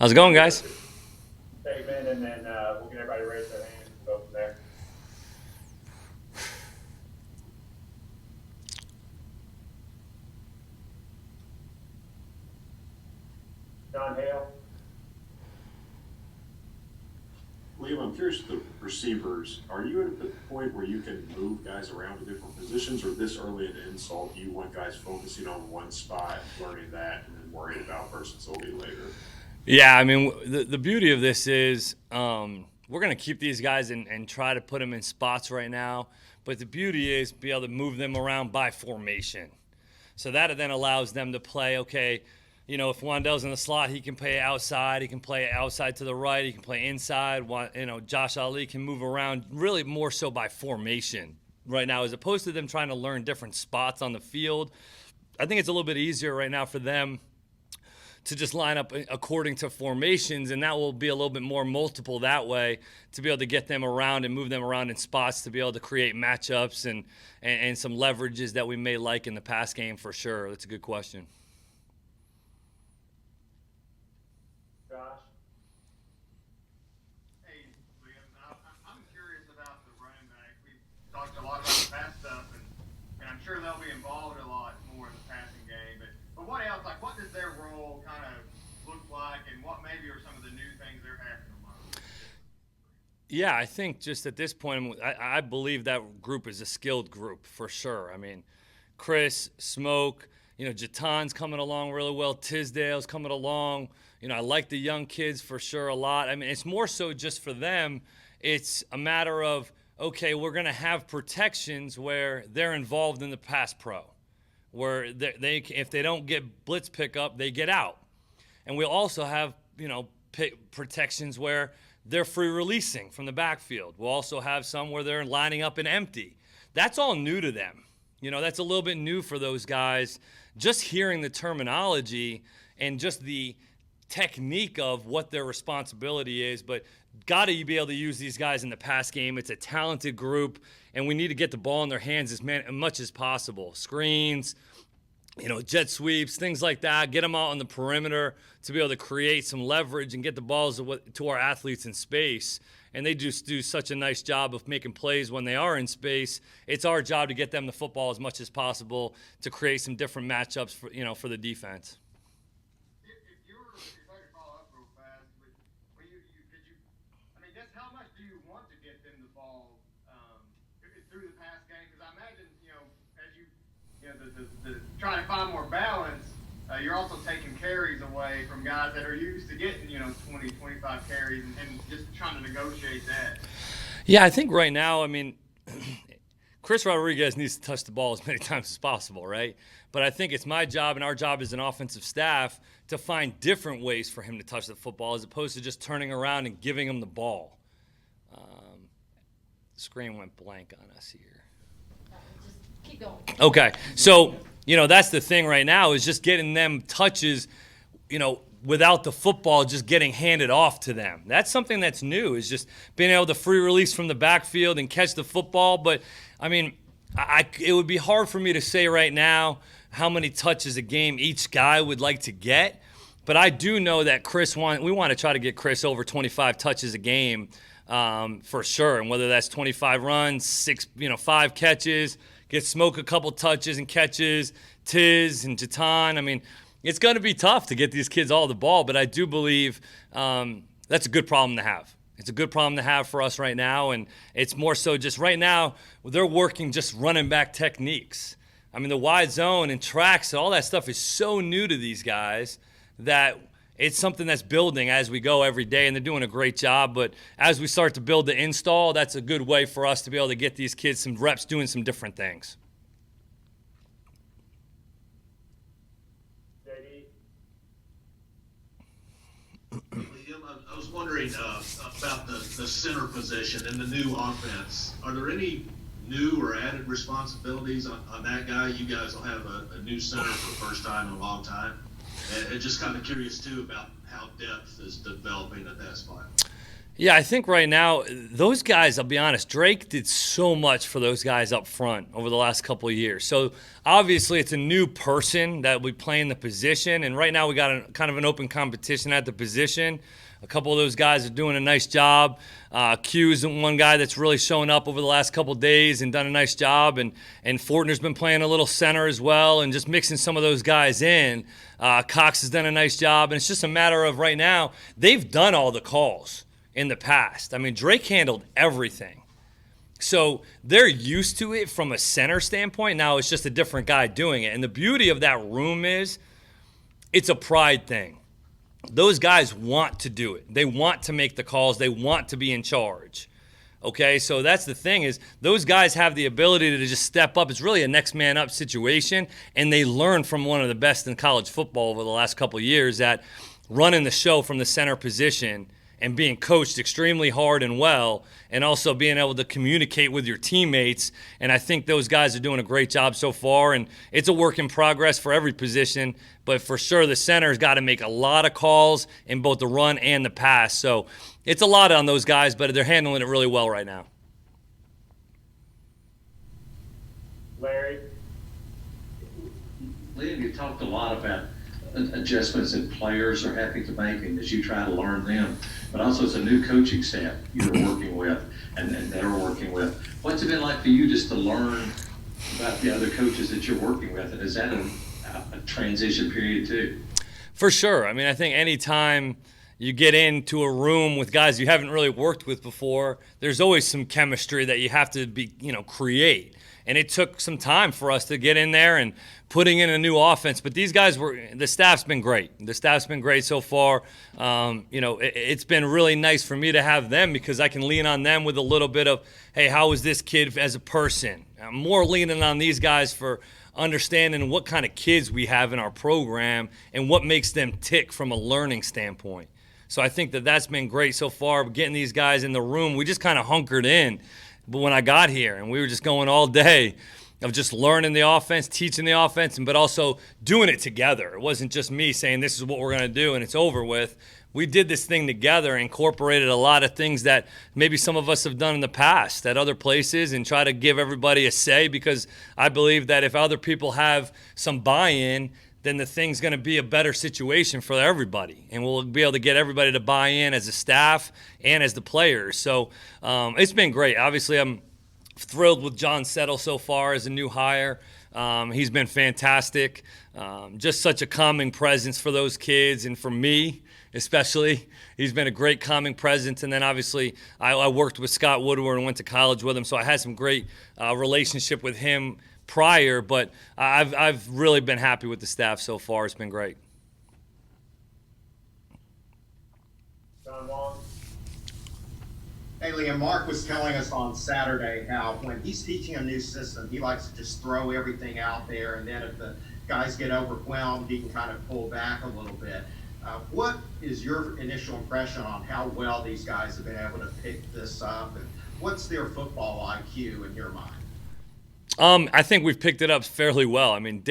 How's it going, guys? Segment, and then we'll get everybody to raise their hands and go from there. John Hale. Liam, I'm curious, the receivers, are you at the point where you can move guys around to different positions, or this early in the install, do you want guys focusing on one spot, learning that, and then worrying about versatility later? Yeah, I mean, the beauty of this is we're going to keep these guys and try to put them in spots right now. But the beauty is be able to move them around by formation. So that then allows them to play, okay, you know, if Wan'Dale's in the slot, he can play outside. He can play outside to the right. He can play inside. You know, Josh Ali can move around really more so by formation right now, as opposed to them trying to learn different spots on the field. I think it's a little bit easier right now for them to just line up according to formations, and that will be a little bit more multiple that way to be able to get them around and move them around in spots to be able to create matchups and some leverages that we may like in the pass game for sure. That's a good question. Josh. Hey, Liam, I'm curious about the running back. We've talked a lot about the pass stuff, and I'm sure they'll be involved a lot more in the passing game. But what else? Like, what does their role kind of look like, and what maybe are some of the new things they're having to learn? Yeah, I think just at this point, I believe that group is a skilled group for sure. I mean, Chris, Smoke, you know, Jatan's coming along really well. Tisdale's coming along. You know, I like the young kids for sure a lot. I mean, it's more so just for them. It's a matter of, okay, we're going to have protections where they're involved in the pass pro, where they if they don't get blitz pickup, they get out. And we'll also have, you know, protections where they're free releasing from the backfield. We'll also have some where they're lining up and empty. That's all new to them. You know, that's a little bit new for those guys. Just hearing the terminology and just the technique of what their responsibility is, but got to be able to use these guys in the pass game. It's a talented group, and we need to get the ball in their hands as much as possible. Screens, you know, jet sweeps, things like that. Get them out on the perimeter to be able to create some leverage and get the balls to our athletes in space. And they just do such a nice job of making plays when they are in space. It's our job to get them the football as much as possible to create some different matchups for, you know, for the defense. If I could follow up real fast, I mean, just how much do you want to get them the ball through the pass game? Because I imagine, you know, as the trying to find more balance, you're also taking carries away from guys that are used to getting, you know, 20, 25 carries and just trying to negotiate that. Yeah, I think right now, I mean, Chris Rodriguez needs to touch the ball as many times as possible, right? But I think it's my job and our job as an offensive staff to find different ways for him to touch the football as opposed to just turning around and giving him the ball. The screen went blank on us here. Just keep going. Okay, so, you know, that's the thing right now is just getting them touches, you know, without the football just getting handed off to them. That's something that's new, is just being able to free release from the backfield and catch the football. But, I mean, it would be hard for me to say right now how many touches a game each guy would like to get. But I do know that we want to try to get Chris over 25 touches a game for sure. And whether that's 25 runs, 5 catches, get Smoke a couple touches and catches, Tiz and Jatan. I mean, it's going to be tough to get these kids all the ball, but I do believe that's a good problem to have. It's a good problem to have for us right now, and it's more so just right now they're working just running back techniques. I mean, the wide zone and tracks and all that stuff is so new to these guys that it's something that's building as we go every day, and they're doing a great job. But as we start to build the install, that's a good way for us to be able to get these kids some reps doing some different things. Liam, I was wondering about the center position and the new offense. Are there any new or added responsibilities on that guy? You guys will have a new center for the first time in a long time. And just kind of curious, too, about how depth is developing at that spot. Yeah, I think right now, those guys, I'll be honest, Drake did so much for those guys up front over the last couple of years. So obviously it's a new person that will be playing the position. And right now we got kind of an open competition at the position. A couple of those guys are doing a nice job. Q is one guy that's really shown up over the last couple of days and done a nice job. And Fortner's been playing a little center as well and just mixing some of those guys in. Cox has done a nice job. And it's just a matter of right now, they've done all the calls in the past. I mean, Drake handled everything. So they're used to it from a center standpoint. Now it's just a different guy doing it. And the beauty of that room is it's a pride thing. Those guys want to do it. They want to make the calls. They want to be in charge. Okay, so that's the thing is those guys have the ability to just step up. It's really a next man up situation, and they learn from one of the best in college football over the last couple of years that running the show from the center position and being coached extremely hard and well, and also being able to communicate with your teammates. And I think those guys are doing a great job so far, and it's a work in progress for every position. But for sure, the center's got to make a lot of calls in both the run and the pass. So it's a lot on those guys, but they're handling it really well right now. Larry? Liam, you talked a lot about adjustments that players are having to make and as you try to learn them, but also it's a new coaching staff you're working with and they're working with. What's it been like for you just to learn about the other coaches that you're working with, and is that a transition period too? For sure. I mean, I think anytime you get into a room with guys you haven't really worked with before, there's always some chemistry that you have to create. And it took some time for us to get in there and putting in a new offense. But these guys the staff's been great. The staff's been great so far. It's been really nice for me to have them because I can lean on them with a little bit of, hey, how is this kid as a person? I'm more leaning on these guys for understanding what kind of kids we have in our program and what makes them tick from a learning standpoint. So I think that's been great so far. Getting these guys in the room, we just kind of hunkered in. But when I got here, and we were just going all day of just learning the offense, teaching the offense, but also doing it together. It wasn't just me saying this is what we're going to do and it's over with. We did this thing together, incorporated a lot of things that maybe some of us have done in the past at other places and try to give everybody a say, because I believe that if other people have some buy-in, then the thing's going to be a better situation for everybody. And we'll be able to get everybody to buy in as a staff and as the players. So it's been great. Obviously, I'm thrilled with John Settle so far as a new hire. He's been fantastic. Just such a calming presence for those kids and for me especially. He's been a great calming presence. And then obviously I worked with Scott Woodward and went to college with him. So I had some great relationship with him prior, but I've really been happy with the staff so far. It's been great. John Wong? Hey, Liam, Mark was telling us on Saturday how when he's teaching a new system, he likes to just throw everything out there, and then if the guys get overwhelmed, he can kind of pull back a little bit. What is your initial impression on how well these guys have been able to pick this up, and what's their football IQ in your mind? I think we've picked it up fairly well. I mean,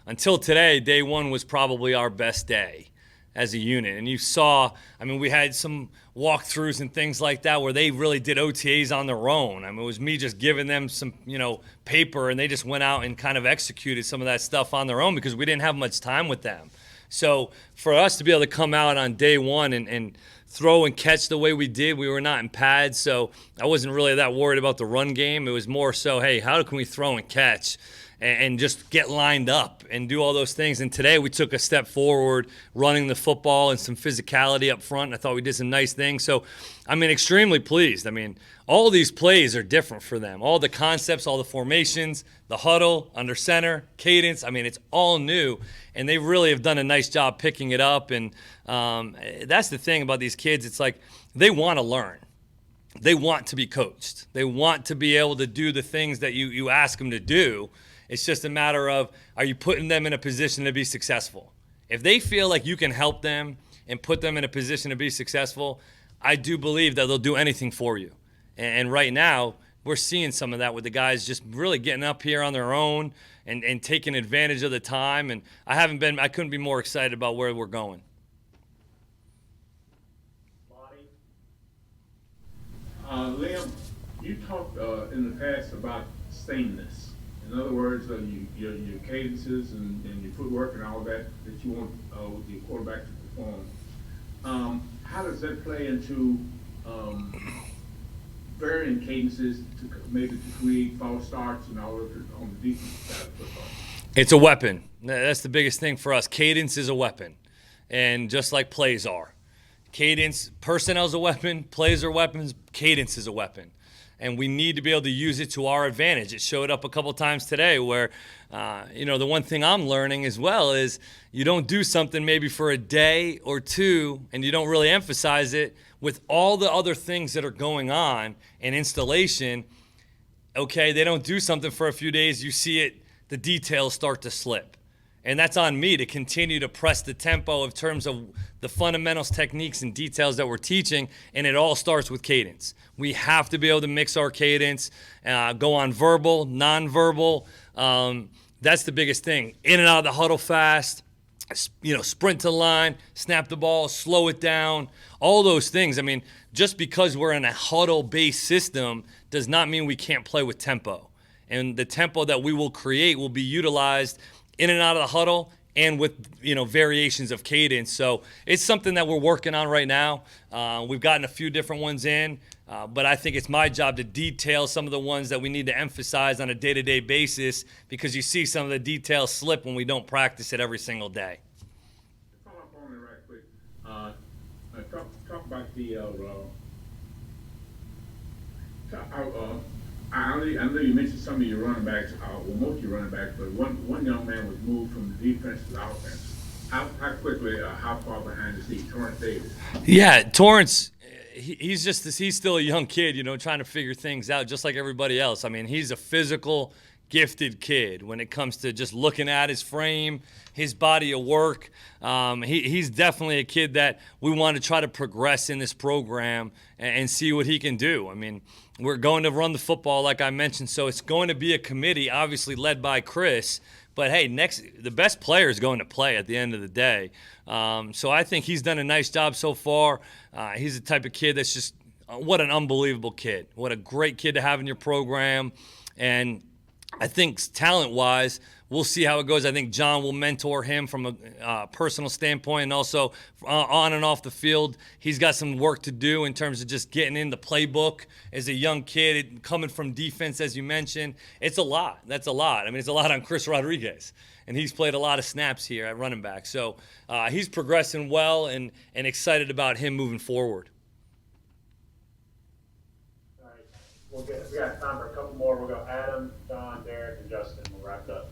until today, day one was probably our best day as a unit. And you saw, we had some walkthroughs and things like that where they really did OTAs on their own. It was me just giving them some, paper, and they just went out and kind of executed some of that stuff on their own because we didn't have much time with them. So for us to be able to come out on day one and throw and catch the way we did, we were not in pads, so I wasn't really that worried about the run game. It was more so, hey, how can we throw and catch and just get lined up and do all those things. And today we took a step forward running the football and some physicality up front. I thought we did some nice things. So, extremely pleased. All these plays are different for them. All the concepts, all the formations, the huddle, under center, cadence. It's all new, and they really have done a nice job picking it up. And that's the thing about these kids. It's like they want to learn. They want to be coached. They want to be able to do the things that you ask them to do. It's just a matter of, are you putting them in a position to be successful? If they feel like you can help them and put them in a position to be successful, I do believe that they'll do anything for you. And right now, we're seeing some of that with the guys just really getting up here on their own and taking advantage of the time. And I couldn't be more excited about where we're going. Monty? Liam, you talked in the past about sameness. In other words, your cadences and your footwork and all that you want with your quarterback to perform. How does that play into varying cadences to maybe to create false starts and all of it on the defensive side of football? It's a weapon. That's the biggest thing for us. Cadence is a weapon, and just like plays are. Cadence, personnel's a weapon, plays are weapons, cadence is a weapon. And we need to be able to use it to our advantage. It showed up a couple times today where, the one thing I'm learning as well is you don't do something maybe for a day or two and you don't really emphasize it with all the other things that are going on in installation. Okay, they don't do something for a few days, you see it, the details start to slip. And that's on me to continue to press the tempo in terms of the fundamentals, techniques, and details that we're teaching, and it all starts with cadence. We have to be able to mix our cadence, go on verbal, nonverbal. That's the biggest thing. In and out of the huddle fast, sprint to the line, snap the ball, slow it down, all those things. I mean, just because we're in a huddle-based system does not mean we can't play with tempo. And the tempo that we will create will be utilized in and out of the huddle and with variations of cadence. So it's something that we're working on right now. We've gotten a few different ones in, but I think it's my job to detail some of the ones that we need to emphasize on a day-to-day basis, because you see some of the details slip when we don't practice it every single day. Follow up on it right quick. Talk about the I know you mentioned some of your running backs, most of your running backs, but one young man was moved from the defense to the offense. How quickly, how far behind is he, Torrance Davis? Yeah, Torrance, he's still a young kid, trying to figure things out just like everybody else. I mean, he's a physical, gifted kid when it comes to just looking at his frame, his body of work. He's definitely a kid that we want to try to progress in this program and see what he can do. I mean, we're going to run the football, like I mentioned, so it's going to be a committee, obviously led by Chris. But, hey, the best player is going to play at the end of the day. So I think he's done a nice job so far. He's the type of kid that's just what an unbelievable kid. What a great kid to have in your program. And I think talent-wise, we'll see how it goes. I think John will mentor him from a personal standpoint, and also on and off the field. He's got some work to do in terms of just getting in the playbook as a young kid, coming from defense, as you mentioned. It's a lot. That's a lot. I mean, it's a lot on Chris Rodriguez, and he's played a lot of snaps here at running back. So he's progressing well, and excited about him moving forward. All right, we got time for a couple more. We'll go Adam, John, Derek, and Justin. We'll wrap it up.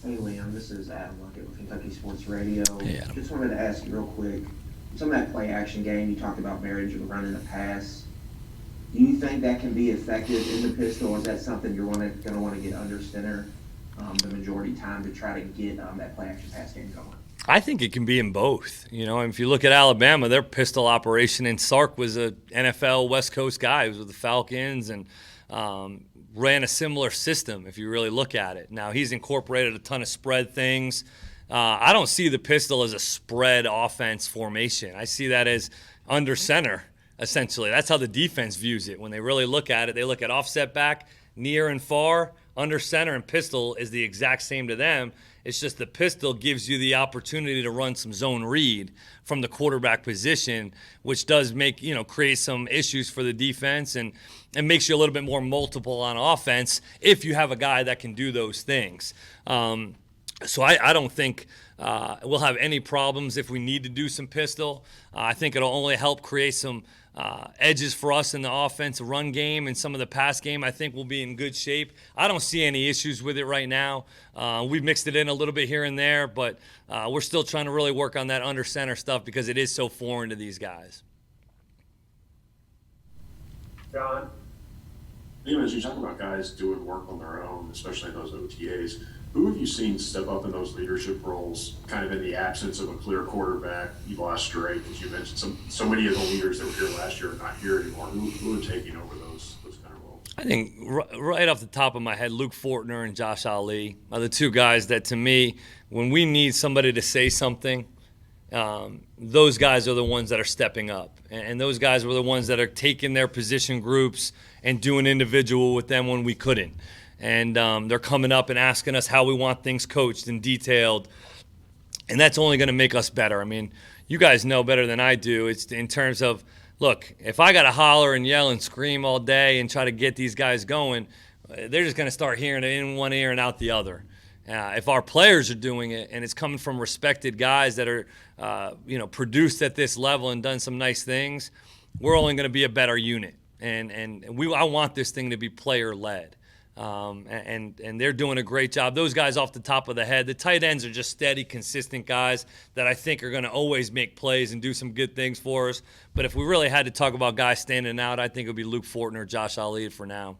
Hey Liam, this is Adam Luckett with Kentucky Sports Radio. Hey, Adam. Just wanted to ask you real quick, some of that play action game, you talked about marriage of running a pass. Do you think that can be effective in the pistol, or is that something you're going to want to get under center the majority time to try to get that play action pass game going? I think it can be in both. If you look at Alabama, their pistol operation, and Sark was a NFL West Coast guy. He was with the Falcons and ran a similar system if you really look at it. Now, he's incorporated a ton of spread things. I don't see the pistol as a spread offense formation. I see that as under center, essentially. That's how the defense views it. When they really look at it, they look at offset back, near and far, under center, and pistol is the exact same to them. It's just the pistol gives you the opportunity to run some zone read from the quarterback position, which does create some issues for the defense and makes you a little bit more multiple on offense if you have a guy that can do those things. So I don't think we'll have any problems if we need to do some pistol. I think it'll only help create some edges for us in the offensive run game, and some of the pass game I think will be in good shape. I don't see any issues with it right now. We've mixed it in a little bit here and there, but we're still trying to really work on that under center stuff because it is so foreign to these guys. John? Liam, as you talk about guys doing work on their own, especially in those OTAs, who have you seen step up in those leadership roles, kind of in the absence of a clear quarterback? You've lost Drake, as you mentioned. So many of the leaders that were here last year are not here anymore. Who are taking over those kind of roles? I think right off the top of my head, Luke Fortner and Josh Ali are the two guys that, to me, when we need somebody to say something, those guys are the ones that are stepping up And those guys were the ones that are taking their position groups and doing individual with them when we couldn't. And they're coming up and asking us how we want things coached and detailed. And that's only going to make us better. I mean, you guys know better than I do. It's in terms of, look, if I got to holler and yell and scream all day and try to get these guys going, they're just going to start hearing it in one ear and out the other. If our players are doing it and it's coming from respected guys that are, produced at this level and done some nice things, we're only going to be a better unit. And I want this thing to be player-led. And they're doing a great job. Those guys off the top of the head, the tight ends are just steady, consistent guys that I think are going to always make plays and do some good things for us. But if we really had to talk about guys standing out, I think it would be Luke Fortner or Josh Ali for now.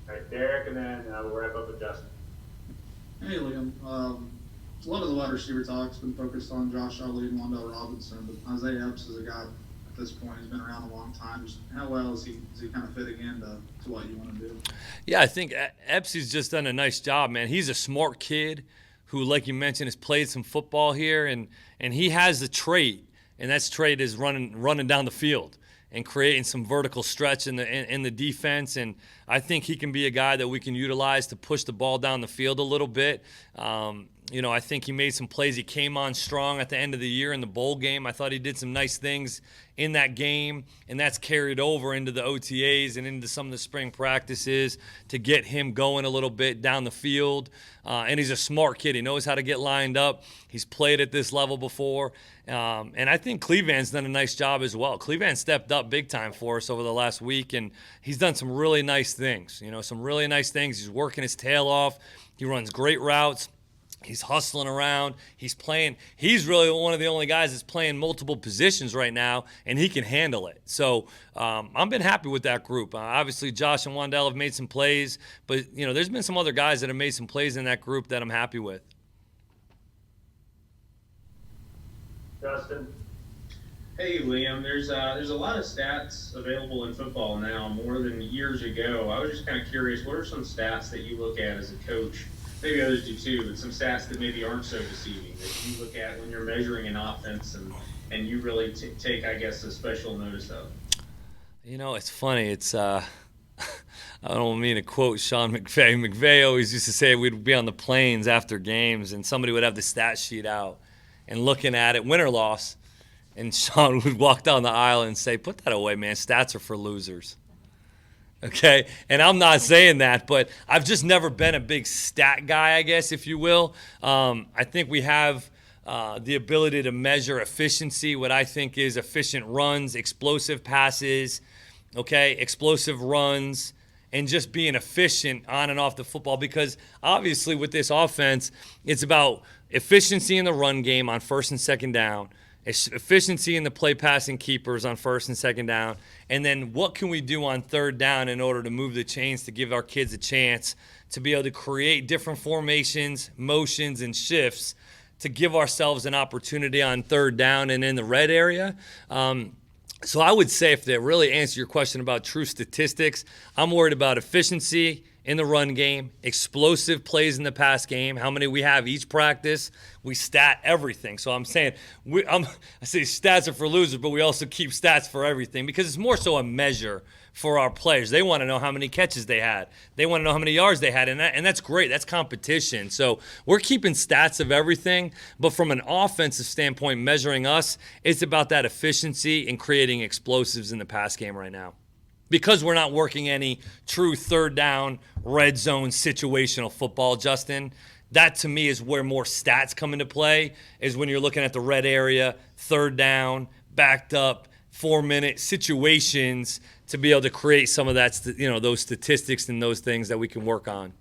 All right, Derek, and then we'll wrap up with Justin. Hey, Liam. A lot of the wide receiver talk's been focused on Josh Ali and Wan'Dale Robinson, but Isaiah Epps is a guy at this point who's been around a long time. Just how well is he kind of fitting into what you want to do? Yeah, I think Epps has just done a nice job, man. He's a smart kid who, like you mentioned, has played some football here, and he has a trait, and that trait is running down the field and creating some vertical stretch in the defense. And I think he can be a guy that we can utilize to push the ball down the field a little bit. I think he made some plays. He came on strong at the end of the year in the bowl game. I thought he did some nice things in that game, and that's carried over into the OTAs and into some of the spring practices to get him going a little bit down the field. And he's a smart kid. He knows how to get lined up. He's played at this level before. And I think Cleveland's done a nice job as well. Cleveland stepped up big time for us over the last week, and he's done some really nice things. Some really nice things. He's working his tail off. He runs great routes. He's hustling around. He's playing. He's really one of the only guys that's playing multiple positions right now, and he can handle it. So I've been happy with that group. Obviously, Josh and Wan'Dale have made some plays, but there's been some other guys that have made some plays in that group that I'm happy with. Justin. Hey Liam, there's a lot of stats available in football now, more than years ago. I was just kind of curious, what are some stats that you look at as a coach? Maybe others do too, but some stats that maybe aren't so deceiving that you look at when you're measuring an offense and you really take, I guess, a special notice of. It's funny. It's I don't mean to quote Sean McVay. McVay always used to say we'd be on the planes after games and somebody would have the stat sheet out and looking at it, win or loss, and Sean would walk down the aisle and say, "Put that away, man. Stats are for losers." Okay, and I'm not saying that, but I've just never been a big stat guy, I guess, if you will. I think we have the ability to measure efficiency, what I think is efficient runs, explosive passes, explosive runs, and just being efficient on and off the football. Because obviously with this offense, it's about efficiency in the run game on first and second down, efficiency in the play passing keepers on first and second down, and then what can we do on third down in order to move the chains to give our kids a chance to be able to create different formations, motions, and shifts to give ourselves an opportunity on third down and in the red area. So I would say, if to really answer your question about true statistics, I'm worried about efficiency in the run game, explosive plays in the pass game, how many we have each practice. We stat everything. So I'm saying, I say stats are for losers, but we also keep stats for everything because it's more so a measure for our players. They want to know how many catches they had. They want to know how many yards they had, and that's great. That's competition. So we're keeping stats of everything, but from an offensive standpoint, measuring us, it's about that efficiency and creating explosives in the pass game right now. Because we're not working any true third down, red zone situational football, Justin, that to me is where more stats come into play, is when you're looking at the red area, third down, backed up, 4-minute situations to be able to create some of that, those statistics and those things that we can work on.